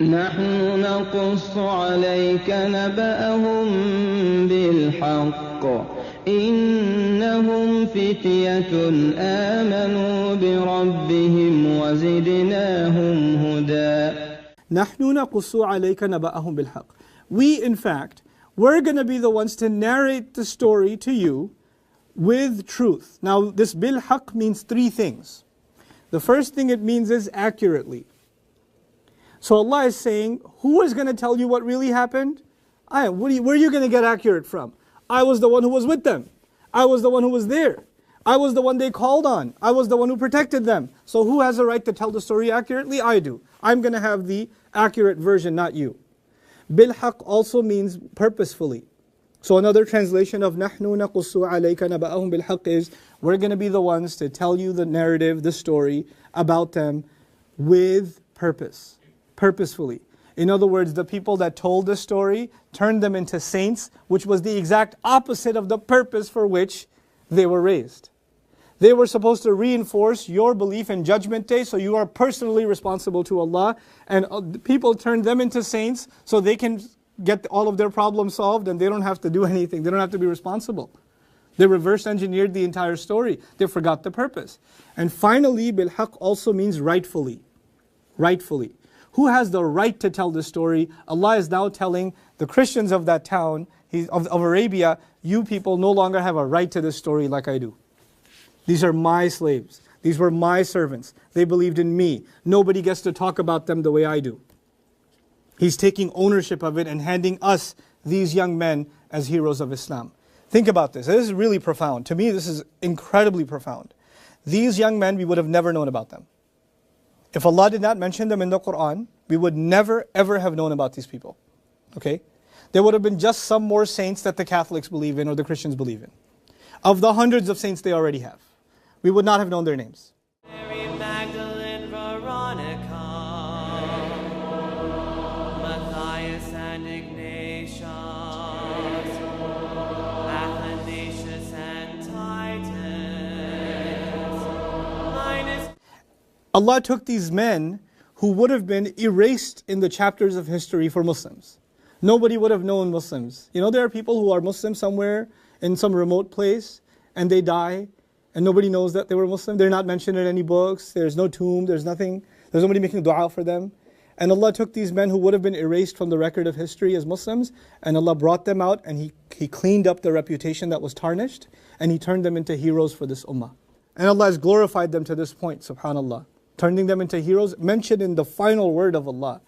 نحن نقص عليك نبأهم بالحق إنهم فتية آمنوا بربهم وزدناهم هدى. نحن نقص عليك نبأهم بالحق. We, in fact, we're going to be the ones to narrate the story to you with truth. Now, this bilhaq means three things. The first thing it means is accurately. So Allah is saying, who is going to tell you what really happened? I am. Where are you going to get accurate from? I was the one who was with them. I was the one who was there. I was the one they called on. I was the one who protected them. So who has a right to tell the story accurately? I do. I'm going to have the accurate version, not you. Bilhaq also means purposefully. So another translation of نَحْنُ نَقُصُّ عَلَيْكَ نَبَأَهُمْ بِالْحَقِّ is, we're going to be the ones to tell you the narrative, the story about them with purpose. Purposefully. In other words, the people that told the story turned them into saints, which was the exact opposite of the purpose for which they were raised. They were supposed to reinforce your belief in Judgment Day, so you are personally responsible to Allah, and people turned them into saints so they can get all of their problems solved and they don't have to do anything, they don't have to be responsible. They reverse engineered the entire story. They forgot the purpose. And finally, bilhaq also means rightfully. Rightfully. Who has the right to tell the story? Allah is now telling the Christians of that town, of Arabia, you people no longer have a right to this story like I do. These are my slaves. These were my servants. They believed in me. Nobody gets to talk about them the way I do. He's taking ownership of it and handing us, these young men, as heroes of Islam. Think about this. This is really profound. To me, this is incredibly profound. These young men, we would have never known about them. If Allah did not mention them in the Quran, we would never ever have known about these people. Okay? There would have been just some more saints that the Catholics believe in or the Christians believe in. Of the hundreds of saints they already have. We would not have known their names. Allah took these men who would have been erased in the chapters of history for Muslims. Nobody would have known Muslims. You know, there are people who are Muslims somewhere in some remote place and they die and nobody knows that they were Muslim. They're not mentioned in any books. There's no tomb. There's nothing. There's nobody making dua for them. And Allah took these men who would have been erased from the record of history as Muslims, and Allah brought them out and He cleaned up their reputation that was tarnished, and He turned them into heroes for this ummah. And Allah has glorified them to this point, subhanAllah. Turning them into heroes, mentioned in the final word of Allah.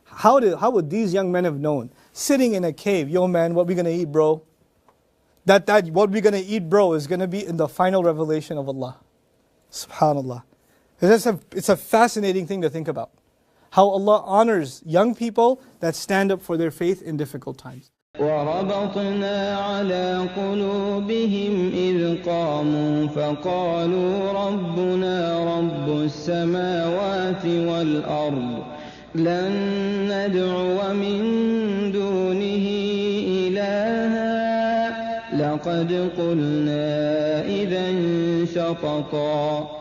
How would these young men have known? Sitting in a cave, yo man, what we gonna eat, bro? That what we gonna eat, bro, is gonna be in the final revelation of Allah. SubhanAllah. It's a fascinating thing to think about. How Allah honors young people that stand up for their faith in difficult times. وربطنا على قلوبهم إذ قاموا فقالوا ربنا رب السماوات والأرض لن ندعو من دونه إلها لقد قلنا إذا شططا.